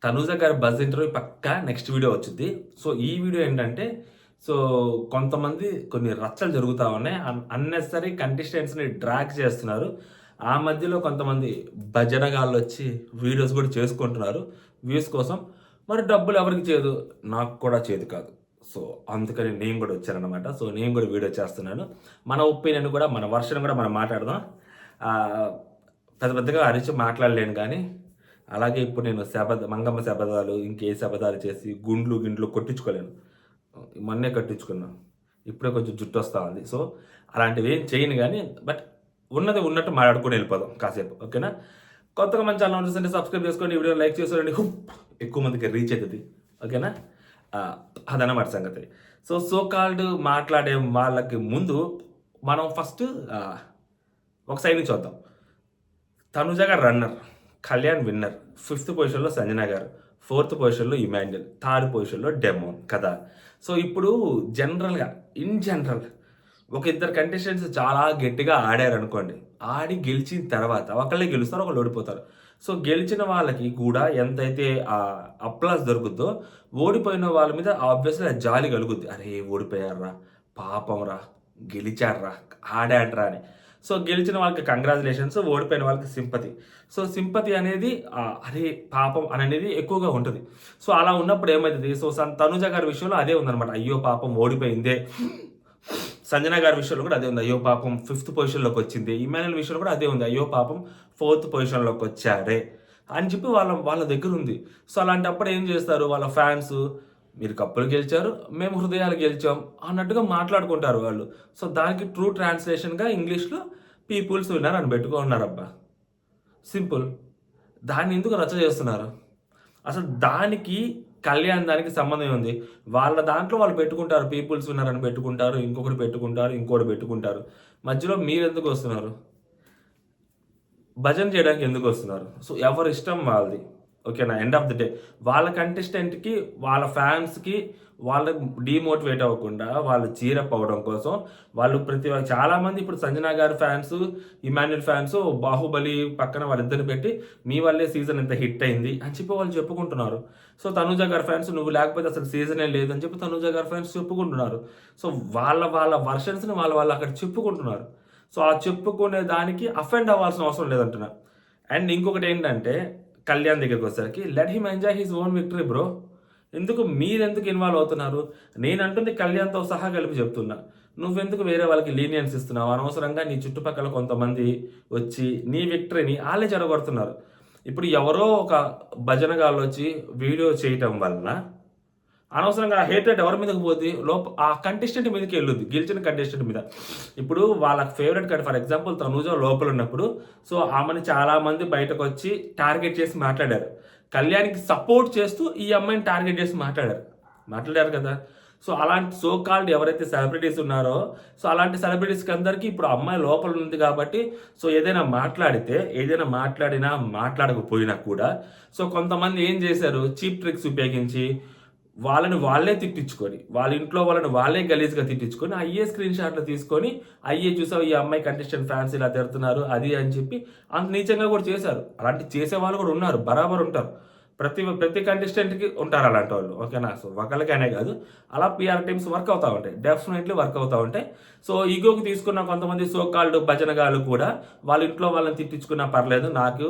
తనూజ గారి buzz interview పక్కా next video వచ్చింది. So, ఈ వీడియో ఏంటంటే, సో, కొంతమంది కొన్ని రచ్చలు జరుగుతా ఉన్నాయి. అన్నెసెసరీ కంటెస్టెంట్స్‌ని డ్రాగ్ చేస్తున్నారు. ఆ మధ్యలో కొంతమంది భజనగాళ్ళొచ్చి వీడియోస్ కూడా చేసుకుంటున్నారు వ్యూస్ కోసం. మరి డబ్బులు ఎవరికి చేదు? నాకు కూడా చేదు కాదు. సో, అందుకని నేను కూడా వచ్చాననమాట. సో, నేను కూడా వీడియో చేస్తున్నాను. మన ఒపీనియన్ కూడా, మన వర్షన్ కూడా మనం మాట్లాడదాం. పెద్ద పెద్దగా అరిచి మాట్లాడలేను గానీ అలాగే ఇప్పుడు నేను మంగమ్మ శబదాలు, ఇంకే శబదాలు చేసి గిండ్లు కొట్టించుకోలేను. మొన్నే కట్టించుకున్నా. ఇప్పుడే కొంచెం జుట్టొస్తా ఉంది. సో, అలాంటివి ఏం చేయను గానీ, బట్ ఉన్నది ఉన్నట్టు మాట్లాడుకొని వెళ్ళిపోదాం కాసేపు. ఓకేనా? కొత్తగా మన ఛానల్ చూస్తుంటే సబ్స్క్రైబ్ చేసుకోండి, వీడియో లైక్ చేసేయండి. ఎక్కువ మందికి రీచ్ అవుతుంది. ఓకేనా? అదన్నమాట సంగతి. సో కాల్డ్ మాట్లాడే వాళ్ళకి ముందు మనం ఫస్ట్ ఒక సైడ్ నుంచి వద్దాం. తనుజ గారు రన్నర్, కళ్యాణ్ విన్నర్, 5th పొజిషన్లో సంజన గారు, 4th పొజిషన్లో ఇమాన్యుయల్, 3rd పొజిషన్లో డెమోన్ కదా. సో ఇప్పుడు ఇన్ జనరల్ ఒక ఇద్దరు కంటెస్టెంట్స్ చాలా గట్టిగా ఆడారు అనుకోండి. ఆడి గెలిచిన తర్వాత ఒకళ్ళే గెలుస్తారు, ఒకళ్ళు ఓడిపోతారు. సో గెలిచిన వాళ్ళకి కూడా ఎంతైతే అప్లాస్ దొరుకుద్దో, ఓడిపోయిన వాళ్ళ మీద ఆబ్వియస్లీ జాలి కలుగుద్ది. అరే ఓడిపోయారా, పాపం రా, గెలిచారా, ఆడాడ్రా అని. సో గెలిచిన వాళ్ళకి కంగ్రాచులేషన్స్, ఓడిపోయిన వాళ్ళకి సింపతి. సో సింపతి అనేది అరే పాపం అనేది ఎక్కువగా ఉంటుంది. సో అలా ఉన్నప్పుడు ఏమవుతుంది? సో తనుజ గారి విషయంలో అదే ఉందన్నమాట. అయ్యో పాపం ఓడిపోయిందే. సంజన గారి విషయంలో కూడా అదే ఉంది. అయ్యో పాపం 5th పొజిషన్లోకి వచ్చింది. ఇమాన్యుయల్ విషయంలో కూడా అదే ఉంది. అయ్యో పాపం 4th పొజిషన్లోకి వచ్చారే అని చెప్పి వాళ్ళ దగ్గర ఉంది. సో అలాంటప్పుడు ఏం చేస్తారు వాళ్ళ ఫ్యాన్స్? మీరు కప్పులు గెలిచారు, మేము హృదయాలు గెలిచాం అన్నట్టుగా మాట్లాడుకుంటారు వాళ్ళు. సో దానికి ట్రూ ట్రాన్స్లేషన్గా ఇంగ్లీష్లో పీపుల్స్ విన్నర్ అని పెట్టుకున్నారబ్బా. సింపుల్. దాన్ని ఎందుకు రచ్చ చేస్తున్నారు? అసలు దానికి కళ్యాణ్ దానికి సంబంధం ఉంది. వాళ్ళ దాంట్లో వాళ్ళు పెట్టుకుంటారు, పీపుల్స్ విన్నర్ అని పెట్టుకుంటారు, ఇంకొకటి పెట్టుకుంటారు, ఇంకోటి పెట్టుకుంటారు. మధ్యలో మీరు ఎందుకు వస్తున్నారు? భజన చేయడానికి ఎందుకు వస్తున్నారు? సో ఎవరి ఇష్టం వాళ్ళది. ఓకేనా? ఎండ్ ఆఫ్ ది డే వాళ్ళ కంటెస్టెంట్కి, వాళ్ళ ఫ్యాన్స్కి వాళ్ళు డీమోటివేట్ అవ్వకుండా వాళ్ళు చీరప్ అవ్వడం కోసం వాళ్ళు చాలామంది ఇప్పుడు సంజన గారి ఫ్యాన్స్, ఇమాన్యుయల్ ఫ్యాన్స్ బాహుబలి పక్కన వాళ్ళిద్దరిని పెట్టి మీ వల్లే సీజన్ ఎంత హిట్ అయింది అని చెప్పి వాళ్ళు చెప్పుకుంటున్నారు. సో తనుజ గారి ఫ్యాన్స్ నువ్వు లేకపోతే అసలు సీజనే లేదని చెప్పి తనుజ గారి ఫ్యాన్స్ చెప్పుకుంటున్నారు. సో వాళ్ళ వర్షన్స్ని వాళ్ళు అక్కడ చెప్పుకుంటున్నారు. సో ఆ చెప్పుకునే దానికి అఫెండ్ అవ్వాల్సిన అవసరం లేదంటున్నారు. అండ్ ఇంకొకటి ఏంటంటే కళ్యాణ్ దగ్గరికి వచ్చేసరికి let him enjoy his own victory bro. మీరెందుకు ఇన్వాల్వ్ అవుతున్నారు? నేను అంటుంది కళ్యాణ్తో సహా కలిపి చెప్తున్నా. నువ్వెందుకు వేరే వాళ్ళకి లీనియన్స్ ఇస్తున్నావు? అనవసరంగా నీ చుట్టుపక్కల కొంతమంది వచ్చి నీ విక్టరీని వాళ్ళే చెడగొడుతున్నారు. ఇప్పుడు ఎవరో ఒక భజనగాళ్ళు వచ్చి వీడియో చేయటం వలన అనవసరంగా హేటెడ్ ఎవరి మీదకి పోద్ది? ఆ కంటెస్టెంట్ మీదకి వెళ్ళొద్ది, గెలిచిన కంటెస్టెంట్ మీద. ఇప్పుడు వాళ్ళ ఫేవరెట్ ఫర్ ఎగ్జాంపుల్ తనూజ లోపల ఉన్నప్పుడు సో ఆమెను చాలామంది బయటకు వచ్చి టార్గెట్ చేసి మాట్లాడారు. కళ్యాణ్కి సపోర్ట్ చేస్తూ ఈ అమ్మాయిని టార్గెట్ చేసి మాట్లాడారు కదా. సో అలాంటి సో కాల్డ్ ఎవరైతే సెలబ్రిటీస్ ఉన్నారో సో అలాంటి సెలబ్రిటీస్కి అందరికీ ఇప్పుడు అమ్మాయి లోపల ఉంది కాబట్టి సో ఏదైనా మాట్లాడినా మాట్లాడకపోయినా కూడా సో కొంతమంది ఏం చేశారు? చీప్ ట్రిక్స్ ఉపయోగించి వాళ్ళే తిట్టించుకొని, వాళ్ళ ఇంట్లో వాళ్ళని వాళ్ళే గలీజ్గా తిట్టించుకొని అయ్యే స్క్రీన్ షాట్లు తీసుకొని అయ్యే చూసావు ఈ అమ్మాయి కంటెస్టెంట్ ఫ్యాన్స్ ఇలా తిడుతున్నారు అది అని చెప్పి అంత నీచంగా కూడా చేశారు. అలాంటి చేసే వాళ్ళు కూడా ఉన్నారు, బరాబర్ ఉంటారు. ప్రతి కంటెస్టెంట్కి ఉంటారు అలాంటి వాళ్ళు. ఓకేనా? సో ఒకళ్ళకనే కాదు, అలా పిఆర్ టీమ్స్ వర్క్ అవుతూ ఉంటాయి, డెఫినెట్లీ వర్క్ అవుతూ ఉంటాయి. సో ఈగోకి తీసుకున్న కొంతమంది సో కాల్డ్ భజనగాళ్ళు కూడా వాళ్ళ ఇంట్లో వాళ్ళని తిట్టించుకున్నా పర్లేదు, నాకు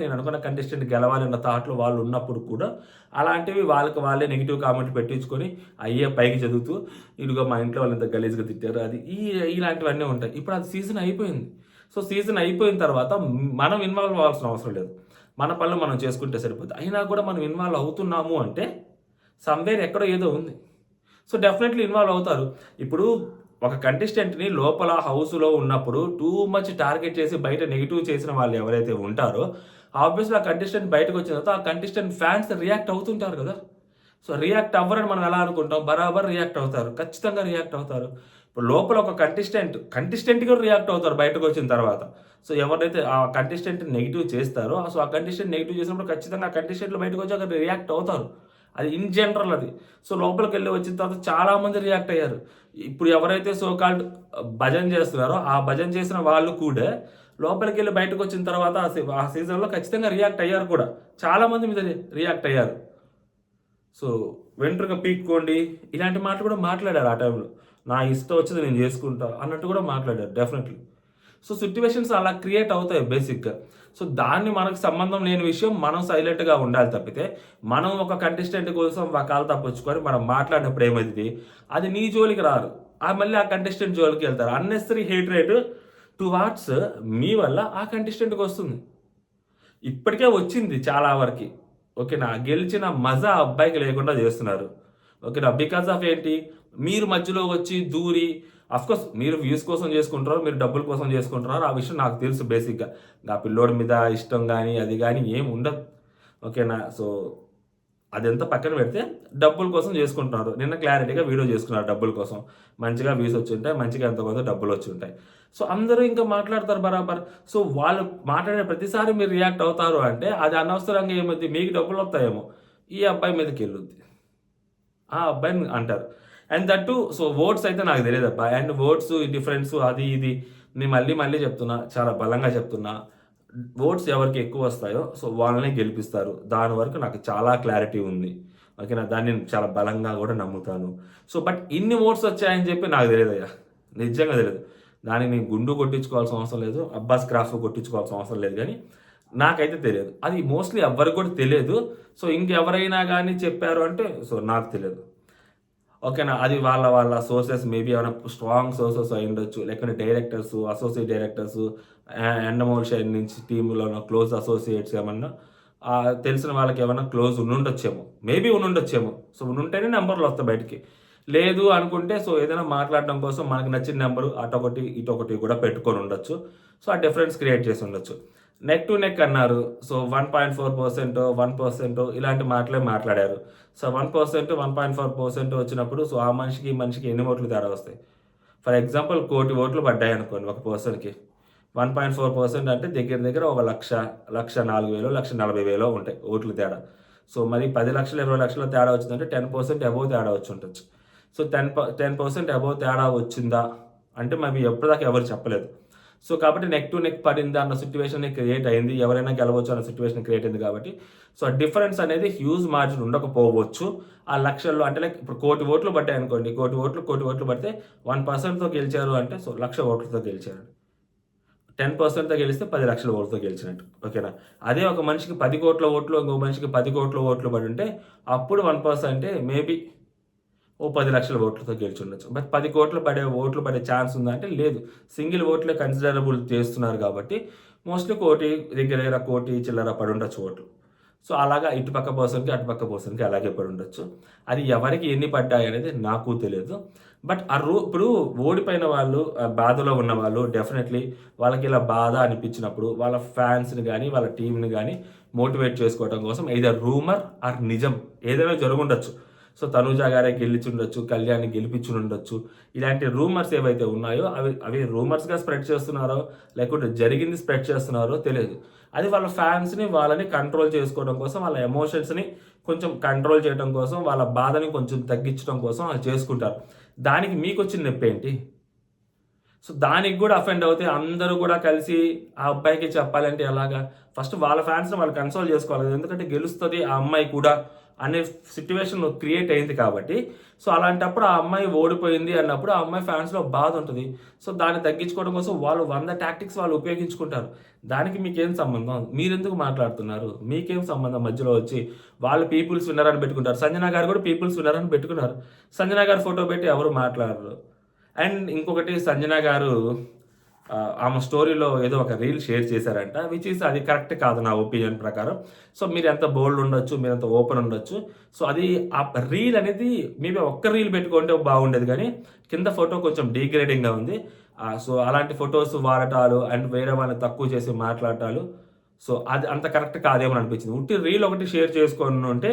నేను అనుకున్న కంటెస్టెంట్ గెలవాలన్న థాట్లో వాళ్ళు ఉన్నప్పుడు కూడా అలాంటివి వాళ్ళే నెగిటివ్ కామెంట్ పెట్టించుకొని అయ్యే పైకి చదువుతూ ఇదిగో మా ఇంట్లో వాళ్ళు ఇంత గలీజ్గా తిట్టారు అది ఇలాంటివన్నీ ఉంటాయి. ఇప్పుడు అది సీజన్ అయిపోయింది. సో సీజన్ అయిపోయిన తర్వాత మనం ఇన్వాల్వ్ అవ్వాల్సిన అవసరం లేదు, మన పనులు మనం చేసుకుంటే సరిపోతుంది. అయినా కూడా మనం ఇన్వాల్వ్ అవుతున్నాము అంటే సమ్వేర్ ఎక్కడో ఏదో ఉంది. సో డెఫినెట్లీ ఇన్వాల్వ్ అవుతారు. ఇప్పుడు ఒక కంటెస్టెంట్ని లోపల హౌస్లో ఉన్నప్పుడు టూ మచ్ టార్గెట్ చేసి బయట నెగిటివ్ చేసిన వాళ్ళు ఎవరైతే ఉంటారో ఆబ్వియస్లీ ఆ కంటెస్టెంట్ బయటకు వచ్చిన తర్వాత ఆ కంటెస్టెంట్ ఫ్యాన్స్ రియాక్ట్ అవుతుంటారు కదా. సో రియాక్ట్ అవ్వరని మనం ఎలా అనుకుంటాం? బరాబర్ రియాక్ట్ అవుతారు, ఖచ్చితంగా రియాక్ట్ అవుతారు. ఇప్పుడు లోపల ఒక కంటెస్టెంట్ కూడా రియాక్ట్ అవుతారు బయటకు వచ్చిన తర్వాత. సో ఎవరైతే ఆ కంటెస్టెంట్ నెగిటివ్ చేస్తారో సో ఆ కంటెస్టెంట్ నెగిటివ్ చేసినప్పుడు ఖచ్చితంగా ఆ కంటెస్టెంట్లు బయటకు వచ్చి అక్కడ రియాక్ట్ అవుతారు. అది ఇన్ జనరల్ అది. సో లోపలికి వెళ్ళి వచ్చిన తర్వాత చాలామంది రియాక్ట్ అయ్యారు. ఇప్పుడు ఎవరైతే సో కాల్డ్ భజన చేస్తున్నారో ఆ భజన చేసిన వాళ్ళు కూడా లోపలికి వెళ్ళి బయటకు వచ్చిన తర్వాత ఆ సీజన్లో ఖచ్చితంగా రియాక్ట్ అయ్యారు కూడా, చాలామంది మీద రియాక్ట్ అయ్యారు. సో వెంట్రుక పీక్కోండి ఇలాంటి మాటలు కూడా మాట్లాడారు ఆ టైంలో. నా ఇష్టం వచ్చింది నేను చేసుకుంటా అన్నట్టు కూడా మాట్లాడారు డెఫినెట్లీ. సో సిట్యువేషన్స్ అలా క్రియేట్ అవుతాయి బేసిక్గా. సో దాన్ని మనకు సంబంధం లేని విషయం మనం సైలెంట్గా ఉండాలి తప్పితే, మనం ఒక కంటెస్టెంట్ కోసం కాలు తప్పించుకొని మనం మాట్లాడినప్పుడు ఏమైంది, అది నీ జోలికి రారు, మళ్ళీ ఆ కంటెస్టెంట్ జోలికి వెళ్తారు. అన్నెసరీ హేట్ రేట్ టువార్డ్స్ మీ వల్ల ఆ కంటెస్టెంట్కి వస్తుంది. ఇప్పటికే వచ్చింది చాలా వరకు. ఓకేనా, గెలిచిన మజా అబ్బాయికి లేకుండా చేస్తున్నారు. ఓకేనా, బికాస్ ఆఫ్ ఏంటి, మీరు మధ్యలో వచ్చి దూరి, అఫ్కోర్స్ మీరు వ్యూస్ కోసం చేసుకుంటారు, మీరు డబ్బుల కోసం చేసుకుంటున్నారు, ఆ విషయం నాకు తెలుసు బేసిక్గా. ఆ పిల్లోడి మీద ఇష్టం కానీ అది కానీ ఏం ఉండదు. ఓకేనా, సో అదంతా పక్కన పెడితే డబ్బుల కోసం చేసుకుంటున్నారు. నిన్న క్లారిటీగా వీడియో చేసుకున్నారు డబ్బుల కోసం, మంచిగా వ్యూస్ వచ్చి ఉంటాయి, మంచిగా ఎంత కొంత డబ్బులు వచ్చి ఉంటాయి. సో అందరూ ఇంకా మాట్లాడతారు బరాబర్. సో వాళ్ళు మాట్లాడే ప్రతిసారి మీరు రియాక్ట్ అవుతారు అంటే అది అనవసరంగా ఏమవుతుంది, మీకు డబ్బులు వస్తాయేమో, ఈ అబ్బాయి మీదకి వెళ్ళొద్ది, ఆ అబ్బాయిని అంటారు. అండ్ దట్టు సో ఓట్స్ అయితే నాకు తెలియదు అబ్బా. అండ్ ఓట్స్ డిఫరెన్స్ అది ఇది నేను మళ్ళీ మళ్ళీ చెప్తున్నా, చాలా బలంగా చెప్తున్నా, ఓట్స్ ఎవరికి ఎక్కువ వస్తాయో సో వాళ్ళని గెలిపిస్తారు. దాని వరకు నాకు చాలా క్లారిటీ ఉంది. ఓకేనా, దాన్ని నేను చాలా బలంగా కూడా నమ్ముతాను. సో బట్ ఇన్ని ఓట్స్ వచ్చాయని చెప్పి నాకు తెలియదు అయ్యా, నిజంగా తెలియదు. దానికి నేను గుండు కొట్టించుకోవాల్సిన అవసరం లేదు, అబ్బాస్ క్రాఫ్ కొట్టించుకోవాల్సిన అవసరం లేదు, కానీ నాకైతే తెలియదు. అది మోస్ట్లీ ఎవరికి కూడా తెలియదు. సో ఇంకెవరైనా కానీ చెప్పారు అంటే సో నాకు తెలియదు. ఓకేనా, అది వాళ్ళ వాళ్ళ సోర్సెస్ మేబీ ఏమైనా స్ట్రాంగ్ సోర్సెస్ అయి ఉండొచ్చు, లేకుంటే directors, associate directors, Endemol shine నుంచి టీంలో క్లోజ్ అసోసియేట్స్ ఏమన్నా తెలిసిన వాళ్ళకి ఏమన్నా క్లోజ్ ఉండొచ్చేమో, మేబీ ఉండొచ్చేమో. సో ఉంటేనే నెంబర్లు వస్తాయి బయటికి. లేదు అనుకుంటే సో ఏదైనా మాట్లాడడం కోసం మనకు నచ్చిన నెంబరు అటొకటి ఇటొకటి కూడా పెట్టుకొని ఉండొచ్చు. సో ఆ డిఫరెన్స్ క్రియేట్ చేసి ఉండొచ్చు. నెక్ టు నెక్ అన్నారు. సో 1.4%, 1% ఇలాంటి మాటలే మాట్లాడారు. సో 1%, 1.4% వచ్చినప్పుడు సో ఆ మనిషికి ఈ మనిషికి ఎన్ని ఓట్లు తేడా వస్తాయి? ఫర్ ఎగ్జాంపుల్ 1,00,00,000 ఓట్లు పడ్డాయి అనుకోండి ఒక పర్సన్కి. 1.4% అంటే దగ్గర దగ్గర 1,00,000, 1,04,000, 1,40,000 ఉంటాయి ఓట్లు తేడా. సో మరి 10 లక్షలు 20 లక్షల తేడా వచ్చిందంటే 10% అబోవ్ తేడా వచ్చి ఉండొచ్చు. సో 10% అబోవ్ తేడా వచ్చిందా అంటే మరి ఎప్పటిదాకా ఎవరు చెప్పలేదు. సో కాబట్టి నెక్ టు నెక్ పడింది అన్న సిచ్యువేషన్ క్రియేట్ అయింది, ఎవరైనా గెలవచ్చు అన్న సిచ్యువేషన్ క్రియేట్ అయింది. కాబట్టి సో ఆ డిఫరెన్స్ అనేది హ్యూజ్ మార్జిన్ ఉండకపోవచ్చు. ఆ లక్షల్లో అంటే లైక్ ఇప్పుడు 1,00,00,000 ఓట్లు పడ్డాయి అనుకోండి, 1,00,00,000 ఓట్లు పడితే 1%తో గెలిచారు అంటే సో 1,00,000 ఓట్లతో గెలిచారు. 10%తో గెలిస్తే 10 లక్షల ఓట్లతో గెలిచినట్టు. ఓకేనా, అదే ఒక మనిషికి 10 కోట్ల ఓట్లు, ఇంకో మనిషికి 10 కోట్ల ఓట్లు పడి ఉంటే అప్పుడు 1% అంటే మేబీ 10 లక్షల ఓట్లతో గెలిచి ఉండొచ్చు. బట్ 10 కోట్లు ఓట్లు పడే ఛాన్స్ ఉందా అంటే లేదు. సింగిల్ ఓట్లే కన్సిడరబుల్ చేస్తున్నారు కాబట్టి మోస్ట్లీ 1,00,00,000 దగ్గర 1,00,00,000 చిల్లర పడి ఉండొచ్చు ఓట్లు. సో అలాగా ఇటుపక్క పర్సన్కి అటుపక్క పర్సన్కి అలాగే పడి ఉండొచ్చు. అది ఎవరికి ఎన్ని పడ్డాయి అనేది నాకు తెలియదు. బట్ ఇప్పుడు ఓడిపోయిన వాళ్ళు, బాధలో ఉన్న వాళ్ళు డెఫినెట్లీ వాళ్ళకి ఇలా బాధ అనిపించినప్పుడు వాళ్ళ ఫ్యాన్స్ని కానీ వాళ్ళ టీంని కానీ మోటివేట్ చేసుకోవడం కోసం ఏదో రూమర్ ఆర్ నిజం ఏదైనా జరుగుండొచ్చు. సో తనూజ గారే గెలిచుండొచ్చు, కళ్యాణ్ని గెలిపించుండొచ్చు. ఇలాంటి రూమర్స్ ఏవైతే ఉన్నాయో అవి రూమర్స్గా స్ప్రెడ్ చేస్తున్నారో లేకుంటే జరిగింది స్ప్రెడ్ చేస్తున్నారో తెలియదు. అది వాళ్ళ ఫ్యాన్స్ని వాళ్ళని కంట్రోల్ చేసుకోవడం కోసం, వాళ్ళ ఎమోషన్స్ని కొంచెం కంట్రోల్ చేయడం కోసం, వాళ్ళ బాధని కొంచెం తగ్గించడం కోసం అది చేసుకుంటారు. దానికి మీకు వచ్చిన నొప్పి ఏంటి? సో దానికి కూడా అఫెండ్ అవుతే అందరూ కూడా కలిసి ఆ అబ్బాయికి చెప్పాలంటే ఎలాగా? ఫస్ట్ వాళ్ళ ఫ్యాన్స్ని వాళ్ళు కన్సోల్ చేసుకోవాలి. ఎందుకంటే గెలుస్తుంది ఆ అమ్మాయి కూడా అనే సిచ్యువేషన్ క్రియేట్ అయింది కాబట్టి. సో అలాంటప్పుడు ఆ అమ్మాయి ఓడిపోయింది అన్నప్పుడు ఆ అమ్మాయి ఫ్యాన్స్లో బాధ ఉంటుంది. సో దాన్ని తగ్గించుకోవడం కోసం వాళ్ళు 100 టాక్టిక్స్ వాళ్ళు ఉపయోగించుకుంటారు. దానికి మీకేం సంబంధం? మీరెందుకు మాట్లాడుతున్నారు? మీకేం సంబంధం? మధ్యలో వచ్చి వాళ్ళు పీపుల్స్ విన్నర్ అని పెట్టుకుంటారు. సంజన గారు కూడా పీపుల్స్ విన్నర్ అని పెట్టుకున్నారు. సంజన గారు ఫోటో పెట్టి ఎవరు మాట్లాడరు. అండ్ ఇంకొకటి, సంజన గారు ఆమె స్టోరీలో ఏదో ఒక రీల్ షేర్ చేశారంట, విచ్ ఈస్ అది కరెక్ట్ కాదు నా ఒపీనియన్ ప్రకారం. సో మీరు ఎంత బోల్డ్ ఉండొచ్చు, మీరు ఎంత ఓపెన్ ఉండొచ్చు. సో అది ఆ రీల్ అనేది మేబీ ఒక్క రీల్ పెట్టుకుంటే బాగుండేది, కానీ కింద ఫోటో కొంచెం డీగ్రేడింగ్గా ఉంది. సో అలాంటి ఫొటోస్ వాడటాలు అండ్ వేరే వాళ్ళని తక్కువ చేసి మాట్లాడటాలు సో అది అంత కరెక్ట్ కాదేమని అనిపించింది. ఉట్టి రీల్ ఒకటి షేర్ చేసుకొని ఉంటే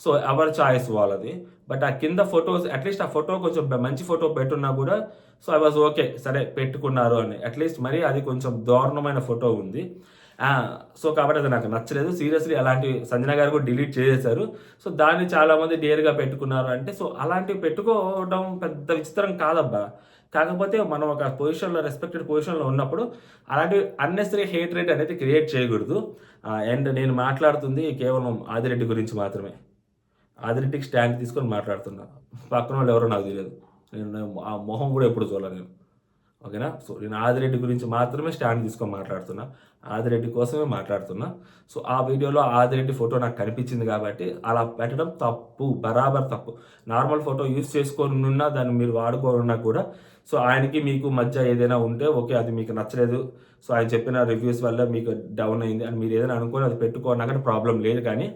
సో ఎవరి చాయిస్ వాళ్ళది. బట్ ఆ కింద ఫొటోస్ అట్లీస్ట్ ఆ ఫోటో కొంచెం మంచి ఫోటో పెట్టున్నా కూడా సో ఐ వాజ్ ఓకే, సరే పెట్టుకున్నారు అని. అట్లీస్ట్ మరి అది కొంచెం దారుణమైన ఫోటో ఉంది. సో కాబట్టి అది నాకు నచ్చలేదు. సీరియస్లీ అలాంటి సంజన గారు కూడా డిలీట్ చేసేశారు. సో దాన్ని చాలామంది డేర్గా పెట్టుకున్నారు అంటే, సో అలాంటివి పెట్టుకోవడం పెద్ద విచిత్రం కాదబ్బా. కాకపోతే మనం ఒక పొజిషన్‌లో రెస్పెక్టెడ్ పొజిషన్‌లో ఉన్నప్పుడు అలాంటి అన్నెసరీ హేట్రేట్ అనేది క్రియేట్ చేయకూడదు. అండ్ నేను మాట్లాడుతుంది కేవలం ఆదిరెడ్డి గురించి మాత్రమే. ఆదిరెడ్డికి స్టాండ్ తీసుకొని మాట్లాడుతున్నా. పక్కన వాళ్ళు ఎవరో నాకు తెలియదు. నేను ఆ మొహం కూడా ఎప్పుడు చూడలే నేను. ఓకేనా? సో నేను ఆదిరెడ్డి గురించి మాత్రమే స్టాండ్ తీసుకొని మాట్లాడుతున్నా. ఆదిరెడ్డి కోసమే మాట్లాడుతున్నా. సో ఆ వీడియోలో ఆదిరెడ్డి ఫోటో నాకు కనిపించింది కాబట్టి అలా పెట్టడం తప్పు. బరాబర్ తప్పు. నార్మల్ ఫోటో యూజ్ చేసుకోనున్నా దాన్ని మీరు వాడుకోనున్నా కూడా సో ఆయనకి మీకు మధ్య ఏదైనా ఉంటే ఓకే, అది మీకు నచ్చలేదు. సో ఆయన చెప్పిన రివ్యూస్ వల్ల మీకు డౌన్ అయింది అని మీరు ఏదైనా అనుకోని అది పెట్టుకోనక్కడ ప్రాబ్లం లేదు. కానీ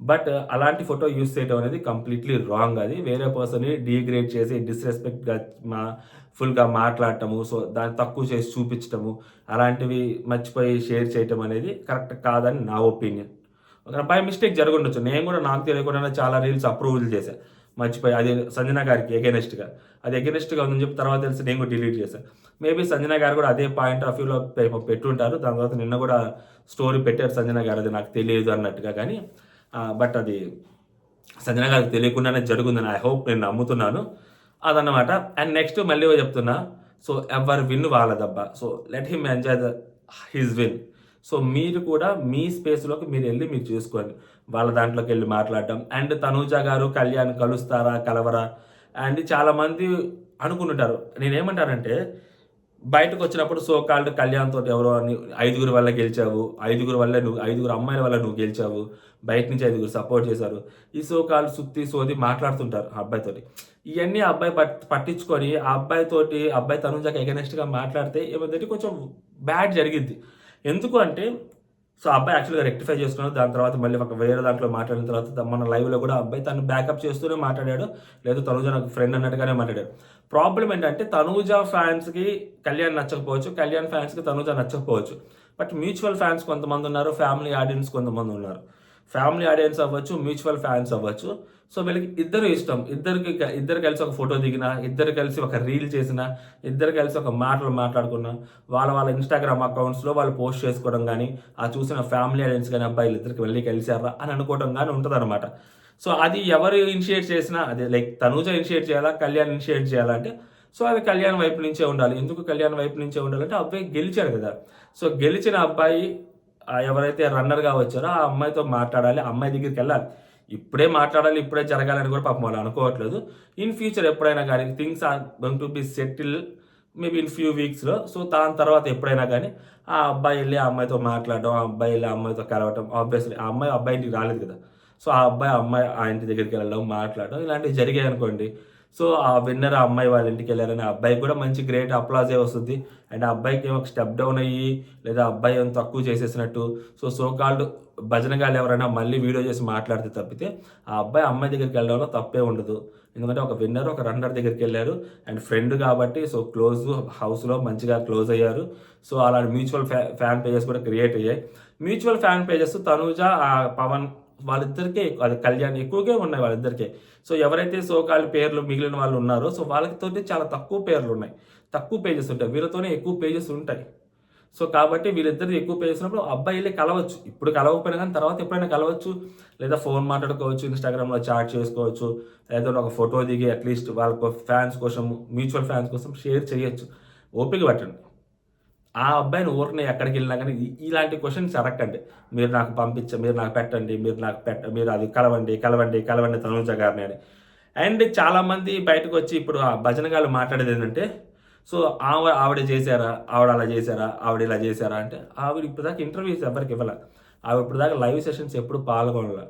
బట్ అలాంటి ఫోటో యూజ్ చేయడం అనేది కంప్లీట్లీ రాంగ్. అది వేరే పర్సన్ని డీగ్రేడ్ చేసి డిస్రెస్పెక్ట్గా ఫుల్గా మాట్లాడటము, సో దాన్ని తక్కువ చేసి చూపించటము, అలాంటివి మర్చిపోయి షేర్ చేయటం అనేది కరెక్ట్ కాదని నా ఒపీనియన్. ఒక బై మిస్టేక్ జరుగుండొచ్చు. నేను కూడా నాకు తెలియకుండా చాలా రీల్స్ అప్రూవల్ చేశాను మర్చిపోయి. అది సంజన గారికి ఎగెనెస్ట్గా, అది ఎగెనెస్ట్గా ఉందని చెప్పి తర్వాత తెలిసి నేను కూడా డిలీట్ చేశాను. మేబీ సంజన గారు కూడా అదే పాయింట్ ఆఫ్ వ్యూలో పెట్టుంటారు. దాని తర్వాత నిన్న కూడా స్టోరీ పెట్టారు సంజన గారు, అది నాకు తెలియదు అన్నట్టుగా. కానీ బట్ అది సంజన గారికి తెలియకుండానే జరుగుందని ఐ హోప్ నేను నమ్ముతున్నాను. అదన్నమాట. అండ్ నెక్స్ట్ మళ్ళీ చెప్తున్నా, సో ఎవరి విన్ వాళ్ళదబ్బా. So let him enjoy his win. So మీరు కూడా మీ స్పేస్లోకి మీరు వెళ్ళి మీరు చూసుకోండి. వాళ్ళ దాంట్లోకి వెళ్ళి మాట్లాడటం. అండ్ తనూజ గారు కళ్యాణ్ కలుస్తారా కలవరా అండ్ చాలామంది అనుకుంటుంటారు. నేనేమంటానంటే బయటకు వచ్చినప్పుడు సో కాల్డ్ కళ్యాణ్ తోటి ఎవరో అని 5 వల్ల గెలిచావు, 5 వల్ల నువ్వు 5 అమ్మాయిల వల్ల నువ్వు గెలిచావు, బయట నుంచి 5 సపోర్ట్ చేశారు, ఈ సో కాల్డ్ సుత్తి సోది మాట్లాడుతుంటారు ఆ అబ్బాయితోటి. ఇవన్నీ ఆ అబ్బాయి పట్టించుకొని ఆ అబ్బాయి తనుజాకి ఎగనెస్ట్గా మాట్లాడితే ఏమంటే కొంచెం బ్యాడ్ జరిగిద్ది. ఎందుకు అంటే సో అబ్బాయి యాక్చువల్గా రెక్టిఫై చేసుకున్నాడు. దాని తర్వాత మళ్ళీ ఒక వేరే దాంట్లో మాట్లాడిన తర్వాత మన లైవ్లో కూడా అబ్బాయి తను బ్యాకప్ చేస్తూనే మాట్లాడాడు. లేదు తనూజ నాకు ఫ్రెండ్ అన్నట్టుగానే మాట్లాడాడు. ప్రాబ్లం ఏంటంటే తనూజ ఫ్యాన్స్కి కళ్యాణ్ నచ్చకపోవచ్చు, కళ్యాణ్ ఫ్యాన్స్కి తనూజ నచ్చకపోవచ్చు. బట్ మ్యూచువల్ ఫ్యాన్స్ కొంతమంది ఉన్నారు, ఫ్యామిలీ ఆడియన్స్ కొంతమంది ఉన్నారు. ఫ్యామిలీ ఆడియన్స్ అవ్వచ్చు, మ్యూచువల్ ఫ్యాన్స్ అవ్వచ్చు. సో వీళ్ళకి ఇద్దరు ఇష్టం. ఇద్దరు కలిసి ఒక ఫోటో దిగినా, ఇద్దరు కలిసి ఒక రీల్ చేసినా, ఇద్దరు కలిసి ఒక మాటలు మాట్లాడుకున్నా, వాళ్ళ ఇన్స్టాగ్రామ్ అకౌంట్స్లో వాళ్ళు పోస్ట్ చేసుకోవడం కానీ, ఆ చూసిన ఫ్యామిలీ ఆడియన్స్ కానీ అబ్బాయిలు ఇద్దరికి వెళ్ళి కలిసారా అని అనుకోవడం కానీ ఉంటుంది అనమాట. సో అది ఎవరు ఇనిషియేట్ చేసినా అదే లైక్ తనూజ ఇనిషియేట్ చేయాలా, కళ్యాణ్ ఇనిషియేట్ చేయాలంటే సో అది కళ్యాణ్ వైపు నుంచే ఉండాలి. ఎందుకు కళ్యాణ్ వైపు నుంచే ఉండాలంటే అబ్బాయి గెలిచాడు కదా. సో గెలిచిన అబ్బాయి ఎవరైతే రన్నర్గా వచ్చారో ఆ అమ్మాయితో మాట్లాడాలి, అమ్మాయి దగ్గరికి వెళ్ళాలి. ఇప్పుడే మాట్లాడాలి, ఇప్పుడే జరగాలని కూడా పాపం వాళ్ళు అనుకోవట్లేదు. ఇన్ ఫ్యూచర్ ఎప్పుడైనా కానీ things are going to be settle maybe in few వీక్స్లో. సో దాని తర్వాత ఎప్పుడైనా కానీ ఆ అబ్బాయి వెళ్ళి ఆ అమ్మాయితో మాట్లాడడం, ఆ అబ్బాయి వెళ్ళి ఆ అమ్మాయితో కలవటం, ఆబ్వియస్లీ ఆ అబ్బాయి ఇంటికి రాలేదు కదా. సో ఆ అమ్మాయి ఆ ఇంటి దగ్గరికి వెళ్ళడం, మాట్లాడడం ఇలాంటివి జరిగాయి అనుకోండి. సో ఆ విన్నర్ ఆ అమ్మాయి వాళ్ళ ఇంటికి వెళ్ళారని ఆ అబ్బాయికి కూడా మంచి గ్రేట్ అప్లాజే వస్తుంది. అండ్ ఆ అబ్బాయికి ఏమో స్టెప్ డౌన్ అయ్యి లేదా అబ్బాయి ఏమో తక్కువ చేసేసినట్టు సో కాల్డ్ భజనగాళ్ళు ఎవరైనా మళ్ళీ వీడియో చేసి మాట్లాడితే తప్పితే ఆ అమ్మాయి దగ్గరికి వెళ్ళడంలో తప్పే ఉండదు. ఎందుకంటే ఒక విన్నర్ ఒక రన్నర్ దగ్గరికి వెళ్ళారు అండ్ ఫ్రెండ్ కాబట్టి సో క్లోజ్ హౌస్లో మంచిగా క్లోజ్ అయ్యారు. సో అలాంటి మ్యూచువల్ ఫ్యాన్ పేజెస్ కూడా క్రియేట్ అయ్యాయి. Mutual fan pages Tanuja Pavan వాళ్ళిద్దరికే, అది కళ్యాణ్ ఎక్కువగా ఉన్నాయి వాళ్ళిద్దరికే. సో ఎవరైతే సోకాల్ పేర్లు మిగిలిన వాళ్ళు ఉన్నారో సో వాళ్ళతోటి చాలా తక్కువ పేర్లు ఉన్నాయి, తక్కువ పేజెస్ ఉంటాయి. వీళ్ళతోనే ఎక్కువ పేజెస్ ఉంటాయి. సో కాబట్టి వీళ్ళిద్దరు ఎక్కువ పేజెస్ ఉన్నప్పుడు అబ్బాయి వెళ్ళి కలవచ్చు. ఇప్పుడు కలవకపోయినా కానీ తర్వాత ఎప్పుడైనా కలవచ్చు, లేదా ఫోన్ మాట్లాడుకోవచ్చు, ఇన్స్టాగ్రామ్లో చాట్ చేసుకోవచ్చు, లేదా ఒక ఫోటో దిగి అట్లీస్ట్ వాళ్ళ ఫ్యాన్స్ కోసం, మ్యూచువల్ ఫ్యాన్స్ కోసం షేర్ చేయొచ్చు. ఓపిక పట్టండి. ఆ అబ్బాయిని ఊరికనే ఎక్కడికి వెళ్ళినా కానీ ఇలాంటి క్వశ్చన్స్ అడగండి. మీరు నాకు మీరు నాకు పెట్టండి, మీరు అది కలవండి తనూజ గారిని అని. అండ్ చాలామంది బయటకు వచ్చి ఇప్పుడు ఆ భజనగాళ్ళు మాట్లాడేది ఏంటంటే సో ఆవిడ చేశారా, ఆవిడ అలా చేశారా, ఆవిడ ఇలా చేశారా అంటే ఆవిడ ఇప్పుడు దాకా ఇంటర్వ్యూస్ ఎవరికి ఇవ్వాల, ఆవిడ ఇప్పుడు దాకా లైవ్ సెషన్స్ ఎప్పుడు పాల్గొనాల.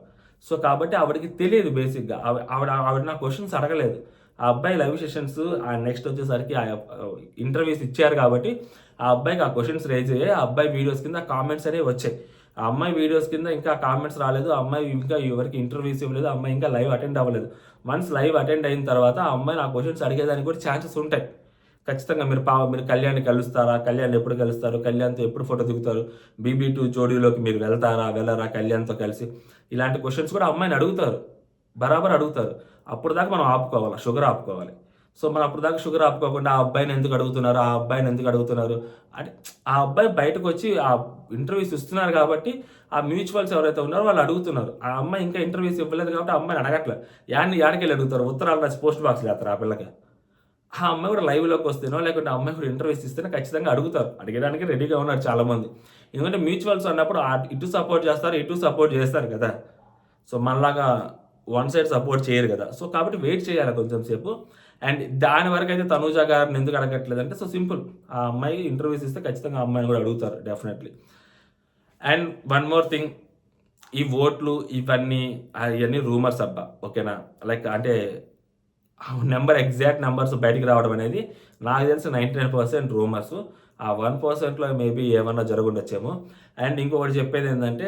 సో కాబట్టి ఆవిడకి తెలియదు బేసిక్గా. ఆవిడ నా క్వశ్చన్స్ అడగలేదు. ఆ అబ్బాయి లైవ్ సెషన్స్ నెక్స్ట్ వచ్చేసరికి ఆ ఇంటర్వ్యూస్ ఇచ్చారు కాబట్టి ఆ అబ్బాయికి ఆ క్వశ్చన్స్ రేజ్ అయ్యాయి. ఆ అబ్బాయి వీడియోస్ కింద కామెంట్స్ అనేవి వచ్చాయి. ఆ అమ్మాయి వీడియోస్ కింద ఇంకా కామెంట్స్ రాలేదు. ఆ అమ్మాయి ఇంకా ఎవరికి ఇంటర్వ్యూస్ ఇవ్వలేదు. ఆ అమ్మాయి ఇంకా లైవ్ అటెండ్ అవ్వలేదు. వన్స్ లైవ్ అటెండ్ అయిన తర్వాత ఆ అమ్మాయి నా క్వశ్చన్స్ అడిగేదానికి కూడా ఛాన్సెస్ ఉంటాయి ఖచ్చితంగా. మీరు కళ్యాణ్ని కలుస్తారా, కళ్యాణ్ ఎప్పుడు కలుస్తారు, కళ్యాణ్తో ఎప్పుడు ఫోటో దిగుతారు, BB2 జోడీలోకి మీరు వెళ్ళరా కళ్యాణ్తో కలిసి, ఇలాంటి క్వశ్చన్స్ కూడా అమ్మాయిని అడుగుతారు, బరాబర్ అడుగుతారు. అప్పుడు దాకా మనం ఆపుకోవాలి, షుగర్ ఆపుకోవాలి. సో మనం అప్పుడు దాకా షుగర్ ఆపుకోకుండా ఆ అబ్బాయిని ఎందుకు అడుగుతున్నారు, ఆ అబ్బాయిని ఎందుకు అడుగుతున్నారు అంటే ఆ అబ్బాయి బయటకు వచ్చి ఆ ఇంటర్వ్యూస్ ఇస్తున్నారు కాబట్టి ఆ మ్యూచువల్స్ ఎవరైతే ఉన్నారో వాళ్ళు అడుగుతున్నారు. ఆ అమ్మాయి ఇంకా ఇంటర్వ్యూస్ ఇవ్వలేదు కాబట్టి ఆ అమ్మాయిని అడగట్లేదు. యాడికెళ్ళి అడుగుతారు, ఉత్తరాలు రాసి పోస్ట్ బాక్స్ చేస్తారు ఆ పిల్లకి. ఆ అమ్మాయి కూడా లైవ్‌లోకి వస్తేనో, లేకుంటే ఆ అమ్మాయి కూడా ఇంటర్వ్యూస్ ఇస్తేనే ఖచ్చితంగా అడుగుతారు. అడిగడానికి రెడీగా ఉన్నారు చాలామంది. ఎందుకంటే మ్యూచువల్స్ అన్నప్పుడు ఇటు సపోర్ట్ చేస్తారు, ఇటు సపోర్ట్ చేస్తారు కదా! సో, మనలాగా వన్ సైడ్ సపోర్ట్ చేయరు కదా! సో, కాబట్టి వెయిట్ చేయాలి కొంచెం సేపు. అండ్ దాని వరకైతే తనూజ గారిని ఎందుకు అడగట్లేదంటే సో, సింపుల్. ఆ అమ్మాయి ఇంటర్వ్యూస్ ఇస్తే ఖచ్చితంగా ఆ అమ్మాయిని కూడా అడుగుతారు definitely. And one more thing, ఈ ఓట్లు ఇవన్నీ అయన్నీ రూమర్స్ అబ్బా! ఓకేనా? లైక్ అంటే ఎగ్జాక్ట్ నంబర్స్ బయటికి రావడం అనేది నాకు తెలిసి 99% రూమర్స్. ఆ 1%లో మేబీ ఏమన్నా జరుగుండొచ్చేమో. అండ్ ఇంకొకటి చెప్పేదేంటంటే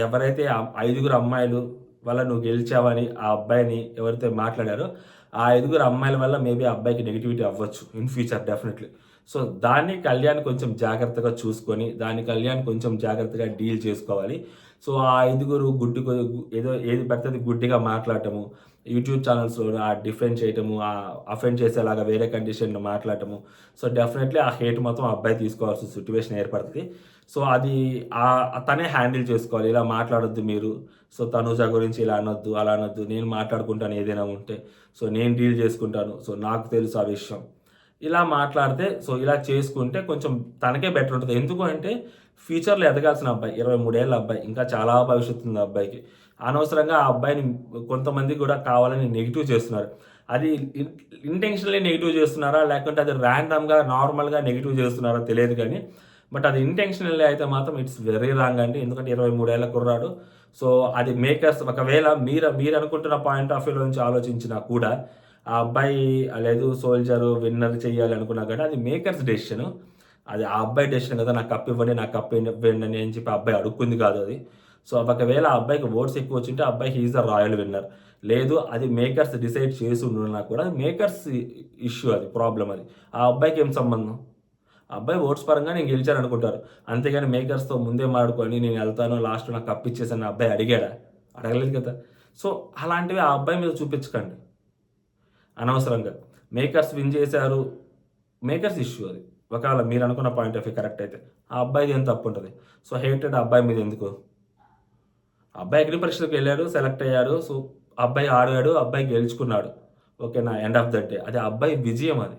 ఎవరైతే ఐదుగురు అమ్మాయిలు వల్ల నువ్వు గెలిచావని ఆ అబ్బాయిని ఎవరైతే మాట్లాడారో, ఆ ఐదుగురు అమ్మాయిల వల్ల మేబీ ఆ అబ్బాయికి నెగటివిటీ అవ్వచ్చు ఇన్ ఫ్యూచర్ డెఫినెట్‌లీ. సో, దాన్ని కళ్యాణ్ కొంచెం జాగ్రత్తగా చూసుకొని, దాన్ని కళ్యాణ్ కొంచెం జాగ్రత్తగా డీల్ చేసుకోవాలి. సో, ఆ ఐదుగురు ఏదో ఏది పడితే అది గుడ్డిగా మాట్లాడటము, యూట్యూబ్ ఛానల్స్‌లో డిఫెండ్ చేయటము, అఫెండ్ చేసేలాగా వేరే కండిషన్‌లో మాట్లాడటము. సో, డెఫినెట్‌లీ ఆ హేట్ మొత్తం ఆ అబ్బాయి తీసుకోవాల్సిన సిట్యుయేషన్ ఏర్పడతది. సో, అది తనే హ్యాండిల్ చేసుకోవాలి. ఇలా మాట్లాడొద్దు మీరు. సో, తనూజ గురించి ఇలా అనొద్దు, అలా అనొద్దు. నేను మాట్లాడుకుంటాను ఏదైనా ఉంటే. సో, నేను డీల్ చేసుకుంటాను. సో, నాకు తెలుసు ఆ విషయం. ఇలా మాట్లాడితే సో, ఇలా చేసుకుంటే కొంచెం తనకే బెటర్ ఉంటది. ఎందుకు అంటే ఫ్యూచర్‌లో ఎదగాల్సిన అబ్బాయి. 23 ఏళ్ల అబ్బాయి. ఇంకా చాలా భవిష్యత్తు ఉంది ఆ అబ్బాయికి. అనవసరంగా ఆ అబ్బాయిని కొంతమంది కూడా కావాలని నెగెటివ్ చేస్తున్నారు. అది ఇంటెన్షనల్లీ నెగెటివ్ చేస్తున్నారా? లేకుంటే అది ర్యాండమ్‌గా నార్మల్‌గా నెగెటివ్ చేస్తున్నారా తెలియదు గానీ, బట్ అది ఇంటెన్షనల్లీ అయితే మాత్రం ఇట్స్ వెరీ రాంగ్ అండి. ఎందుకంటే 23 ఏళ్ల కుర్రాడు. సో, అది మేకర్స్ ఒకవేళ మీరనుకుంటున్న పాయింట్ ఆఫ్ వ్యూలో నుంచి ఆలోచించినా కూడా, ఆ అబ్బాయి లేదు సోల్జరు విన్నర్ చేయాలి అనుకున్నా గానీ, అది మేకర్స్ డెసిషను. అది ఆ అబ్బాయి డెసిషన్ కదా! నాకు కప్ ఇవ్వండి, నాకు కప్ ఇవ్వండి అని చెప్పి ఆ అబ్బాయి అడుక్కుంది కాదు అది. సో, ఒకవేళ ఆ అబ్బాయికి ఓట్స్ ఎక్కువ వచ్చుంటే ఆ అబ్బాయి he is the royal winner. లేదు అది మేకర్స్ డిసైడ్ చేసుండున్నా కూడా మేకర్స్ ఇష్యూ అది. ప్రాబ్లమ్ అది. ఆ అబ్బాయికి ఏం సంబంధం? ఆ అబ్బాయి ఓట్స్ పరంగా నేను గెలిచాను అనుకుంటారు. అంతేగాని మేకర్స్‌తో ముందే మాడుకొని నేను ఎళ్తాను లాస్ట్‌లో నాకు కప్ ఇచ్చేసని ఆ అబ్బాయి అడిగాడా? అడగలేదు కదా! సో, అలాంటివి ఆ అబ్బాయి మీద చూపించకండి అనవసరంగా. మేకర్స్ విన్ చేశారు. మేకర్స్ ఇష్యూ అది. ఒకవేళ మీరనుకున్న పాయింట్ ఆఫ్ వ్యూ కరెక్ట్ అయితే. ఆ అబ్బాయిది ఏం తప్పుంటది? సో, హేటెడ్ ఆ అబ్బాయి మీద ఎందుకు? ఆ అబ్బాయి అగ్ని పరీక్షలకెళ్ళాడు, సెలెక్ట్ అయ్యాడు. సో, ఆ అబ్బాయి ఆడాడు, ఆ అబ్బాయి గెలుచుకున్నాడు. ఓకేనా? End of the day. అది ఆ అబ్బాయి విజయం అది.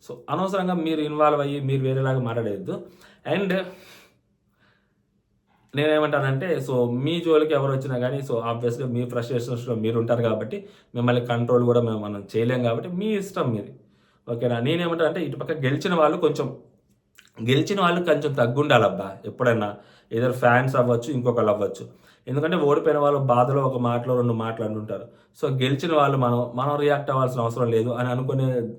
సో, అనవసరంగా మీరు ఇన్వాల్వ్ అయ్యి మీరు వేరేలాగా మాట్లాడేయొద్దు. అండ్ నేనేమంటానంటే సో, మీ జోలికి ఎవరొచ్చినా గానీ సో, ఆబ్వియస్‌గా మీ ఫ్రస్ట్రేషన్స్‌లో మీరుంటారు గాబట్టి, మిమ్మల్ని కంట్రోల్ గూడా మనం చేయలేం గాబట్టి, మీ ఇష్టం మీది. ఓకేనా? నేనేమంటానంటే ఇటుపక్క గెలిచిన వాళ్ళు కొంచెం తగ్గుండాలబ్బా ఎప్పుడన్నా. ఎయిదర్ ఫ్యాన్స్ అవ్వచ్చు, ఇంకొకళ్ళవ్వచ్చు. ఎందుకంటే ఓడిపోయిన వాళ్ళు బాధలో ఒక మాటలో, 2 మాటలు అంటుంటారు. సో, గెలిచిన వాళ్ళు మనం రియాక్ట్ అవ్వాల్సిన అవసరం లేదు అని అనుకునేది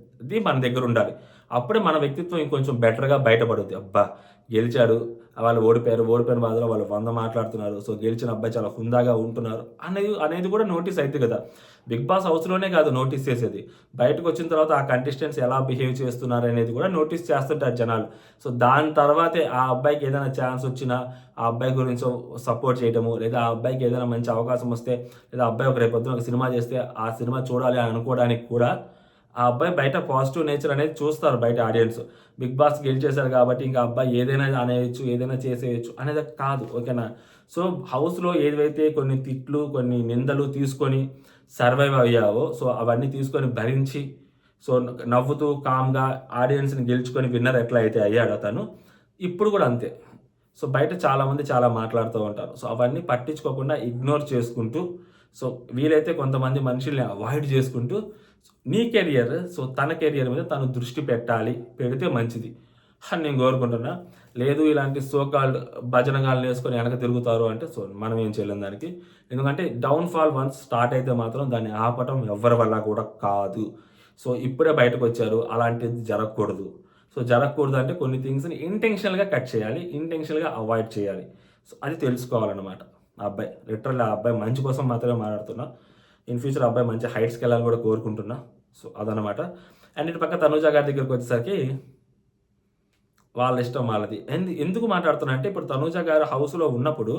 మన దగ్గరుండాలి. అప్పుడే మన వ్యక్తిత్వం ఇంకొంచెం బెటర్‌గా బయటపడుద్ది. అబ్బా! గెలిచాడు, వాళ్ళు ఓడిపోయారు. ఓడిపోయిన బాధలో వాళ్ళు 100 మాట్లాడుతున్నారు. సో, గెలిచిన అబ్బాయి చాలా హుందాగా ఉంటున్నారు అనేది కూడా నోటీస్ అయిద్ది కదా! బిగ్ బాస్ హౌస్‌లోనే కాదు నోటీస్ చేసేది. బయటకొచ్చిన తర్వాత ఆ కంటెస్టెంట్స్ ఎలా బిహేవ్ చేస్తున్నారనేది కూడా నోటీస్ చేస్తుంటారు జనాలు. సో, దాని తర్వాతే ఆ అబ్బాయికి ఏదైనా ఛాన్స్ వచ్చినా, ఆ అబ్బాయి గురించి సపోర్ట్ చేయటము, లేదా ఆ అబ్బాయికి ఏదైనా మంచి అవకాశం వస్తే, లేదా ఆ అబ్బాయి రేపొద్దున ఒక సినిమా చేస్తే, ఆ సినిమా చూడాలి అని అనుకోవడానికి కూడా ఆ అబ్బాయి బయట పాజిటివ్ నేచర్ అనేది చూస్తారు బయట ఆడియన్స్. బిగ్ బాస్ గెలిచేసారు కాబట్టి ఇంకా అబ్బాయి ఏదైనా అనేయొచ్చు, ఏదైనా చేసేయొచ్చు అనేది కాదు. ఓకేనా? సో, హౌస్‌లో ఏవైతే కొన్ని తిట్లు, కొన్ని నిందలు తీసుకొని సర్వైవ్ అయ్యావో, సో, అవన్నీ తీసుకొని భరించి, సో, నవ్వుతూ కామ్‌గా ఆడియన్స్‌ని గెలుచుకొని విన్నర్ ఎట్లా అయితే అయ్యాడో తను, ఇప్పుడు కూడా అంతే. సో, బయట చాలామంది చాలా మాట్లాడుతూ ఉంటారు. సో, అవన్నీ పట్టించుకోకుండా ఇగ్నోర్ చేసుకుంటూ, సో, వీలైతే కొంతమంది మనుషుల్ని అవాయిడ్ చేసుకుంటూ, నీ కెరియర్ సో, తన కెరియర్ మీద తను దృష్టి పెట్టాలి. పెడితే మంచిది అని నేను కోరుకుంటున్నా. లేదు ఇలాంటి సో కాల్డ్ భజనగాళ్ళనేసుకొని వెనక తిరుగుతారు అంటే సో, మనం ఏం చేయలేం దానికి. ఎందుకంటే డౌన్‌ఫాల్ వన్స్ స్టార్ట్ అయితే మాత్రం దాన్ని ఆపటం ఎవ్వరి వల్ల కూడా కాదు. సో, ఇప్పుడే బయటకొచ్చారు. అలాంటిది జరగకూడదు. సో, జరగకూడదంటే కొన్ని థింగ్స్‌ని ఇంటెన్షనల్‌గా కట్ చేయాలి. ఇంటెన్షనల్‌గా అవాయిడ్ చేయాలి. సో, అది తెలుసుకోవాలనమాట ఆ అబ్బాయి. లిటరల్లీ ఆ అబ్బాయి మంచి కోసం మాత్రమే మాట్లాడుతున్నా. ఇన్ ఫ్యూచర్ ఆ అబ్బాయి మంచి హైట్స్‌కెళ్ళాలని కూడా కోరుకుంటున్నా. సో, అదనమాట. అండ్ ఇటు పక్క తనూజ గారి దగ్గరికొచ్చేసరికి వాళ్ళ ఇష్టం వాళ్ళది. ఎందుకు మాట్లాడుతున్నా అంటే ఇప్పుడు తనూజ గారు హౌస్‌లో ఉన్నప్పుడు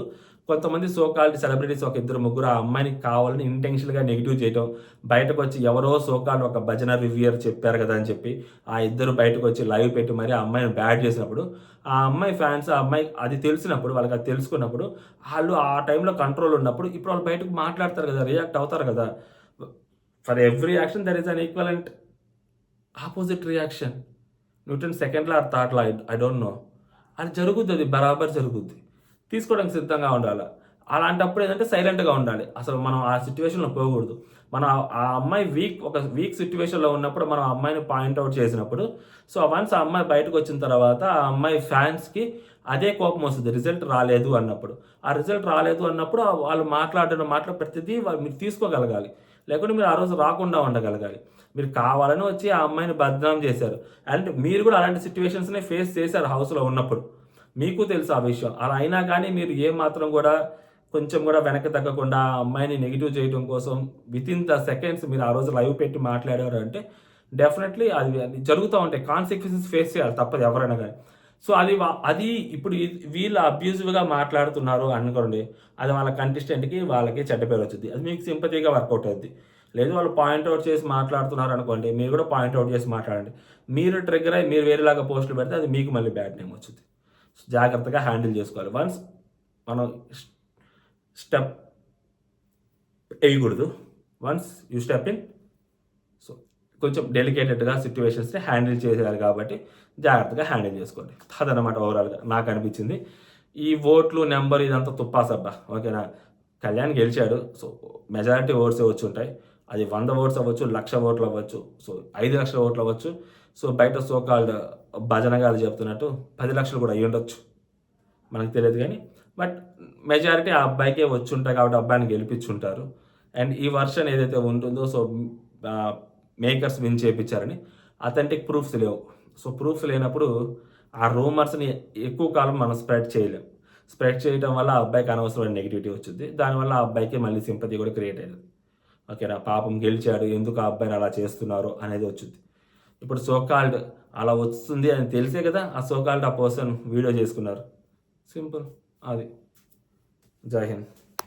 కొంతమంది సో కాల్డ్ సెలబ్రిటీస్ ఒక ఇద్దరు, ముగ్గురు ఆ అమ్మాయిని కావాలని ఇంటెన్షనల్‌గా నెగెటివ్ చేయటం. బయటకొచ్చి ఎవరో సో కాల్డ్ ఒక భజన రివ్యూయర్ చెప్పారు కదా అని చెప్పి ఆ ఇద్దరు బయటకొచ్చి లైవ్ పెట్టి మరి ఆ అమ్మాయిని బ్యాడ్ చేసినప్పుడు, ఆ అమ్మాయి ఫ్యాన్స్ ఆ అమ్మాయి అది తెలిసినప్పుడు వాళ్ళకి అది తెలుసుకున్నప్పుడు ఆళ్ళు ఆ టైంలో కంట్రోల్ ఉన్నప్పుడు ఇప్పుడు వాళ్ళు బయటకు మాట్లాడతారు కదా! రియాక్ట్ అవుతారు కదా! For every action there is an equivalent opposite reaction. Newton second law or third law I don't know. అది జరుగుద్ది. అది బరాబర్ జరుగుద్ది. తీసుకోవడానికి సిద్ధంగా ఉండాల. అలాంటప్పుడు ఏందంటే సైలెంట్‌గా ఉండాలి. అసలు మనం ఆ సిట్యుయేషన్‌లో పోకూడదు. మనం ఆ అమ్మాయి ఒక వీక్ సిట్యుయేషన్‌లో ఉన్నప్పుడు మనం ఆ అమ్మాయిని పాయింట్ ఔట్ చేసినప్పుడు, సో, వన్స్ ఆ అమ్మాయి బయటకొచ్చిన తర్వాత ఆ అమ్మాయి ఫ్యాన్స్‌కి అదే కోపమొస్తది. రిజల్ట్ రాలేదు అన్నప్పుడు. ఆ రిజల్ట్ రాలేదు అన్నప్పుడు వాళ్ళు మాట్లాడిన మాటలు ప్రతిదీ మీరు తీసుకోగలగాలి. లేకుంటే మీరు ఆ రోజు రాకుండా ఉండగలగాలి. మీరు కావాలని వచ్చి ఆ అమ్మాయిని బద్నాం చేశారు. అండ్ మీరు కూడా అలాంటి సిట్యుయేషన్స్‌నే ఫేస్ చేశారు హౌస్‌లో ఉన్నప్పుడు. మీకు తెలుసు ఆ విషయం. అలా అయినా కానీ మీరు ఏ మాత్రం కూడా కొంచెం కూడా వెనక్కి తగ్గకుండా ఆ అమ్మాయిని నెగెటివ్ చేయడం కోసం వితిన్ ద సెకండ్స్ మీరు ఆ రోజు లైవ్ పెట్టి మాట్లాడారు అంటే డెఫినెట్‌లీ అది జరుగుతా ఉంటాయి. కాన్సిక్వెన్సెస్ ఫేస్ చేయాలి తప్పదు ఎవరైనా గాని. సో, అది ఇప్పుడు వీళ్ళు అబ్యూసివ్‌గా మాట్లాడుతున్నారు అనుకోండి. అది వాళ్ళ కంటెస్టెంట్‌కి వాళ్ళకి చెడ్డ పేరొచ్చిద్ది. అది మీకు సింపతిగా వర్కౌట్ అవుద్ది. లేదు వాళ్ళు పాయింట్ ఔట్ చేసి మాట్లాడుతున్నారనుకోండి, మీరు కూడా పాయింట్ ఔట్ చేసి మాట్లాడండి. మీరు ట్రిగ్గర్ అయ్యి మీరు వేరేలాగా పోస్టులు పెడితే అది మీకు మళ్ళీ బ్యాడ్ నేమ్ వచ్చిద్ది. జాగ్రత్తగా హ్యాండిల్ చేసుకోవాలి. వన్స్ మనం స్టెప్ ఎయకూడదు. Once you step in, so, కొంచెం డెలికేటెడ్‌గా సిట్యుయేషన్స్‌ని హ్యాండిల్ చేసేయాలి కాబట్టి జాగ్రత్తగా హ్యాండిల్ చేసుకోండి. అదనమాట ఓవరాల్‌గా నాకనిపించింది. ఈ ఓట్లు, నంబర్ ఇదంతా తుప్పాసబ్బా. ఓకేనా? కళ్యాణ్ గెలిచాడు. సో, మెజారిటీ ఓట్సే వచ్చుంటాయి. అది 100 ఓట్స్ అవ్వచ్చు, 1,00,000 ఓట్లు అవ్వచ్చు. సో, 5,00,000 ఓట్లు అవ్వచ్చు. సో, బయట సో కాల్డ్ భజన గారు చెప్తున్నట్టు 10,00,000 కూడా అయ్యుండొచ్చు. మనకు తెలియదు గానీ, బట్ మెజారిటీ ఆ అబ్బాయికే వచ్చుంటాయి కాబట్టి అబ్బాయిని గెలిపించుంటారు. అండ్ ఈ వర్షన్ ఏదైతే ఉంటుందో సో, ఆహ్, మేకర్స్ విన్ చేపిచ్చారని అథెంటిక్ ప్రూఫ్స్ లేవు. సో, ప్రూఫ్స్ లేనప్పుడు ఆ రూమర్స్‌ని ఎక్కువ కాలం మనం స్ప్రెడ్ చేయలేం. స్ప్రెడ్ చేయటం వల్ల ఆ అబ్బాయికి అనవసరమైన నెగటివిటీ వచ్చిద్ది. దానివల్ల ఆ అబ్బాయికి మళ్ళీ సింపతి కూడా క్రియేట్ అయ్యేది. ఓకేనా? పాపం గెలిచాడు. ఎందుకు ఆ అబ్బాయిని అలా చేస్తున్నారు అనేది వచ్చిద్ది. ఇప్పుడు సో కాల్డ్ అలా వస్తుంది అని తెలిసే కదా! ఆ సో కాల్డ్ ఆ పర్సన్ వీడియో చేసుకున్నారు. సింపుల్ అది. జై హింద్.